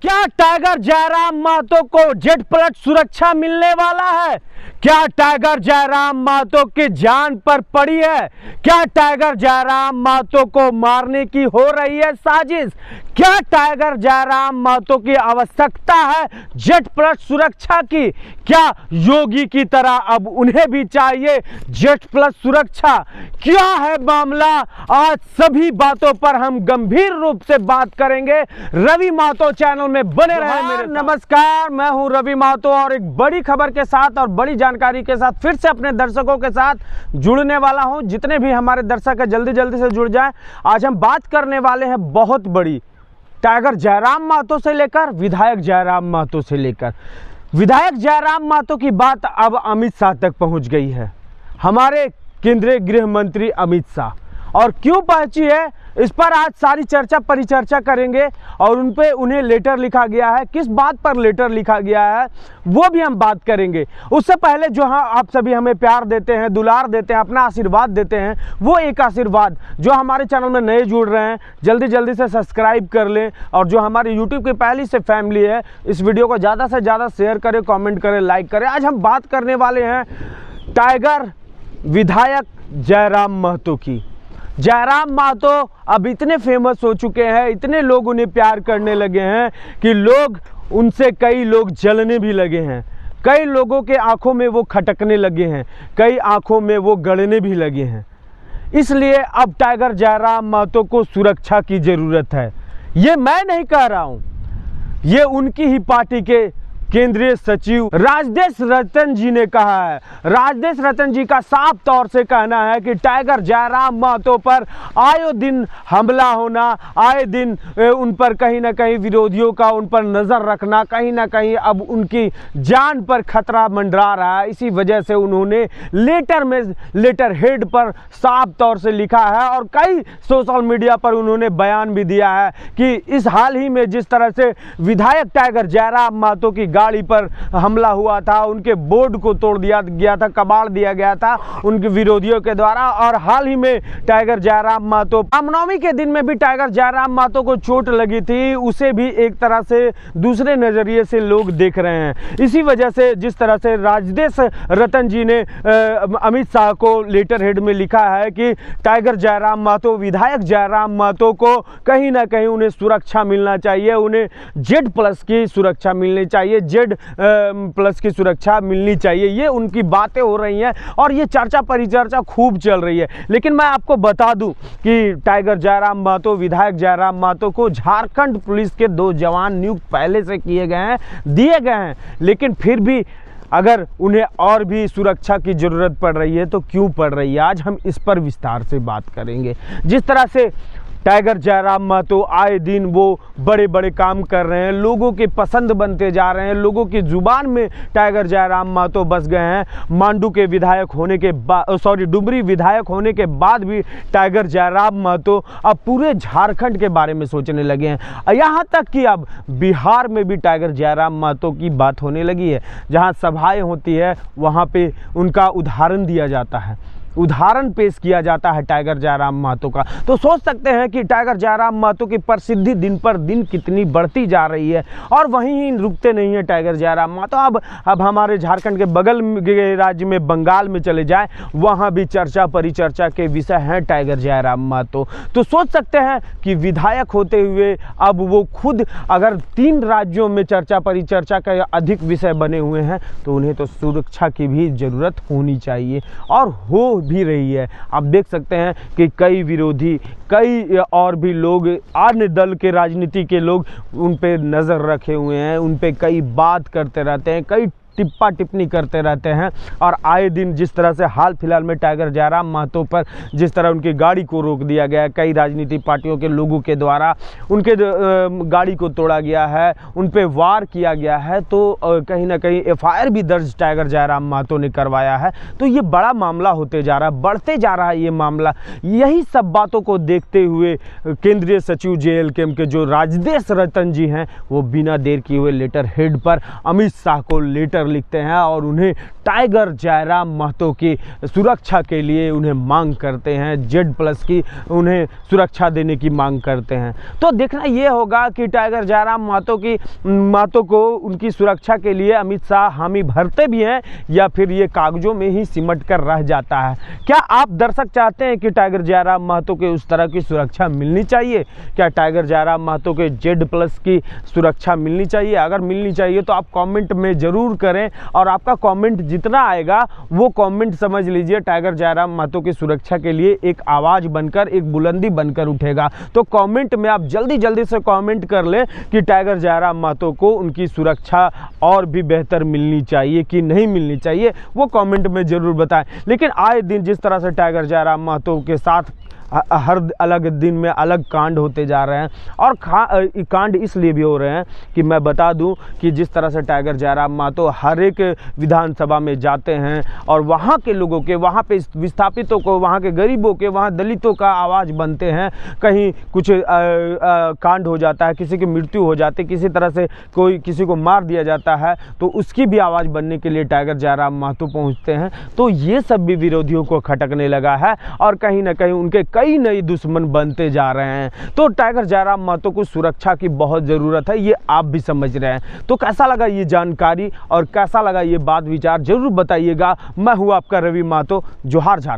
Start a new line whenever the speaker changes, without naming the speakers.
क्या टाइगर जयराम महतो को jet plus सुरक्षा मिलने वाला है? क्या टाइगर जयराम महतो की जान पर पड़ी है? क्या टाइगर जयराम महतो को मारने की हो रही है साजिश? क्या टाइगर जयराम महतो की आवश्यकता है जेट प्लस सुरक्षा की? क्या योगी की तरह अब उन्हें भी चाहिए जेट प्लस सुरक्षा? क्या है मामला? आज सभी बातों पर हम गंभीर रूप से बात करेंगे। रवि महतो चैनल में बने रहे मेरे। नमस्कार, मैं हूं रवि महतो और एक बड़ी खबर के साथ और बड़ी जानकारी के साथ फिर से अपने दर्शकों के साथ जुड़ने वाला हूं। जितने भी हमारे दर्शक है जल्दी से जुड़ जाएं। आज हम बात करने वाले हैं बहुत बड़ी, टाइगर जयराम महतो से लेकर विधायक जयराम महतो से लेकर विधायक जयराम महतो की बात अब अमित शाह तक पहुंच गई है। हमारे केंद्रीय गृह मंत्री अमित शाह, और क्यों पहुंची है इस पर आज सारी चर्चा परिचर्चा करेंगे। और उन्हें लेटर लिखा गया है, किस बात पर लेटर लिखा गया है वो भी हम बात करेंगे। उससे पहले जो आप सभी हमें प्यार देते हैं, दुलार देते हैं, अपना आशीर्वाद देते हैं, वो एक आशीर्वाद जो हमारे चैनल में नए जुड़ रहे हैं जल्दी से सब्सक्राइब कर लें। और जो हमारे यूट्यूब की पहली से फैमिली है, इस वीडियो को ज़्यादा से ज़्यादा शेयर करें, कॉमेंट करें, लाइक करें। आज हम बात करने वाले हैं टाइगर विधायक जयराम महतो की। जयराम महतो अब इतने फेमस हो चुके हैं, इतने लोग उन्हें प्यार करने लगे हैं कि कई लोग जलने भी लगे हैं। कई लोगों के आंखों में वो खटकने लगे हैं, कई आंखों में वो गड़ने भी लगे हैं। इसलिए अब टाइगर जयराम महतो को सुरक्षा की ज़रूरत है। ये मैं नहीं कह रहा हूँ, ये उनकी ही पार्टी के केंद्रीय सचिव राजदेश रतन जी ने कहा है। राजदेश रतन जी का साफ तौर से कहना है कि टाइगर जयराम महतो पर आए दिन हमला होना, आए दिन उन पर कहीं ना कहीं विरोधियों का उन पर नज़र रखना, कहीं ना कहीं अब उनकी जान पर खतरा मंडरा रहा है। इसी वजह से उन्होंने लेटर हेड पर साफ तौर से लिखा है और कई सोशल मीडिया पर उन्होंने बयान भी दिया है कि इस हाल ही में जिस तरह से विधायक टाइगर जयराम महतो की गाड़ी पर हमला हुआ था, उनके बोर्ड को तोड़ दिया गया था, कबाड़ दिया गया था उनके विरोधियों के द्वारा। और हाल ही में टाइगर जयराम महतो, रामनवमी के दिन में भी टाइगर जयराम महतो को चोट लगी थी, उसे भी एक तरह से दूसरे नजरिए से लोग देख रहे हैं। इसी वजह से जिस तरह से राजदेश रतन जी ने अमित शाह को लेटर हेड में लिखा है कि टाइगर जयराम महतो, विधायक जयराम महतो को कहीं ना कहीं उन्हें सुरक्षा मिलना चाहिए, उन्हें जेड प्लस की सुरक्षा मिलनी चाहिए, जेड प्लस की सुरक्षा मिलनी चाहिए। ये उनकी बातें हो रही हैं और ये चर्चा परिचर्चा खूब चल रही है। लेकिन मैं आपको बता दूं कि टाइगर जयराम महतो, विधायक जयराम महतो को झारखंड पुलिस के 2 जवान नियुक्त पहले से दिए गए हैं। लेकिन फिर भी अगर उन्हें और भी सुरक्षा की ज़रूरत पड़ रही है तो क्यों पड़ रही है, आज हम इस पर विस्तार से बात करेंगे। जिस तरह से टाइगर जयराम महतो आए दिन वो बड़े काम कर रहे हैं, लोगों के पसंद बनते जा रहे हैं, लोगों की जुबान में टाइगर जयराम महतो बस गए हैं। मांडू के विधायक होने के बाद, डुमरी विधायक होने के बाद भी टाइगर जयराम महतो अब पूरे झारखंड के बारे में सोचने लगे हैं। यहाँ तक कि अब बिहार में भी टाइगर जयराम महतो की बात होने लगी है। जहाँ सभाएँ होती है वहाँ पर उनका उदाहरण दिया जाता है, उदाहरण पेश किया जाता है टाइगर जयराम महतो का। तो सोच सकते हैं कि टाइगर जयराम महतो की प्रसिद्धि दिन पर दिन कितनी बढ़ती जा रही है। और वहीं रुकते नहीं है टाइगर जयराम महतो। अब हमारे झारखंड के बगल के राज्य में बंगाल में चले जाएं, वहां भी चर्चा परिचर्चा के विषय हैं टाइगर जयराम महतो। तो सोच सकते हैं कि विधायक होते हुए अब वो खुद अगर 3 राज्यों में चर्चा परिचर्चा का अधिक विषय बने हुए हैं तो उन्हें तो सुरक्षा की भी ज़रूरत होनी चाहिए और हो भी रही है। आप देख सकते हैं कि कई विरोधी, कई और भी लोग, अन्य दल के राजनीति के लोग उन पे नज़र रखे हुए हैं, उन पे कई बात करते रहते हैं, कई टिप्पा टिप्पणी करते रहते हैं। और आए दिन जिस तरह से हाल फिलहाल में टाइगर जयराम महतो पर जिस तरह उनकी गाड़ी को रोक दिया गया है, कई राजनीतिक पार्टियों के लोगों के द्वारा उनके गाड़ी को तोड़ा गया है, उन पे वार किया गया है, तो कहीं ना कहीं FIR भी दर्ज टाइगर जयराम महतो ने करवाया है। तो ये बड़ा मामला होते जा रहा है, बढ़ते जा रहा है ये मामला। यही सब बातों को देखते हुए केंद्रीय सचिव JLKM के जो राजदेश रतन जी हैं, वो बिना देर किए हुए लेटर हेड पर अमित शाह को लेटर लिखते हैं और उन्हें टाइगर जयराम महतो की सुरक्षा के लिए उन्हें मांग करते हैं, Z+ की उन्हें सुरक्षा देने की मांग करते हैं। तो देखना ये होगा कि टाइगर जयराम महतो को उनकी सुरक्षा के लिए अमित शाह हामी भरते भी हैं या फिर ये कागजों में ही सिमट कर रह जाता है। क्या आप दर्शक चाहते हैं कि टाइगर जयराम महतो के उस तरह की सुरक्षा मिलनी चाहिए? क्या टाइगर जयराम महतो के Z+ की सुरक्षा मिलनी चाहिए? अगर मिलनी चाहिए तो आप कमेंट में ज़रूर करें, और आपका कमेंट जितना आएगा वो कमेंट समझ लीजिए टाइगर जयराम महतो की सुरक्षा के लिए एक आवाज़ बनकर, एक बुलंदी बनकर उठेगा। तो कमेंट में आप जल्दी से कमेंट कर लें कि टाइगर जयराम महतो को उनकी सुरक्षा और भी बेहतर मिलनी चाहिए कि नहीं मिलनी चाहिए, वो कमेंट में ज़रूर बताएं। लेकिन आए दिन जिस तरह से टाइगर जयराम महतो के साथ हर अलग दिन में अलग कांड होते जा रहे हैं, और कांड इसलिए भी हो रहे हैं कि मैं बता दूं कि जिस तरह से टाइगर जयराम महतो हर एक विधानसभा में जाते हैं और वहां के लोगों के, वहां पे विस्थापितों को, वहां के गरीबों के, वहां दलितों का आवाज़ बनते हैं। कहीं कुछ कांड हो जाता है, किसी की मृत्यु हो जाती है, किसी तरह से कोई किसी को मार दिया जाता है, तो उसकी भी आवाज़ बनने के लिए टाइगर जयराम महतो पहुँचते हैं। तो ये सब भी विरोधियों को खटकने लगा है और कहीं ना कहीं उनके कई नए दुश्मन बनते जा रहे हैं। तो टाइगर जयराम महतो को सुरक्षा की बहुत ज़रूरत है, ये आप भी समझ रहे हैं। तो कैसा लगा ये जानकारी और कैसा लगा ये बात विचार जरूर बताइएगा। मैं हूँ आपका रवि महतो। जोहार झारखंड।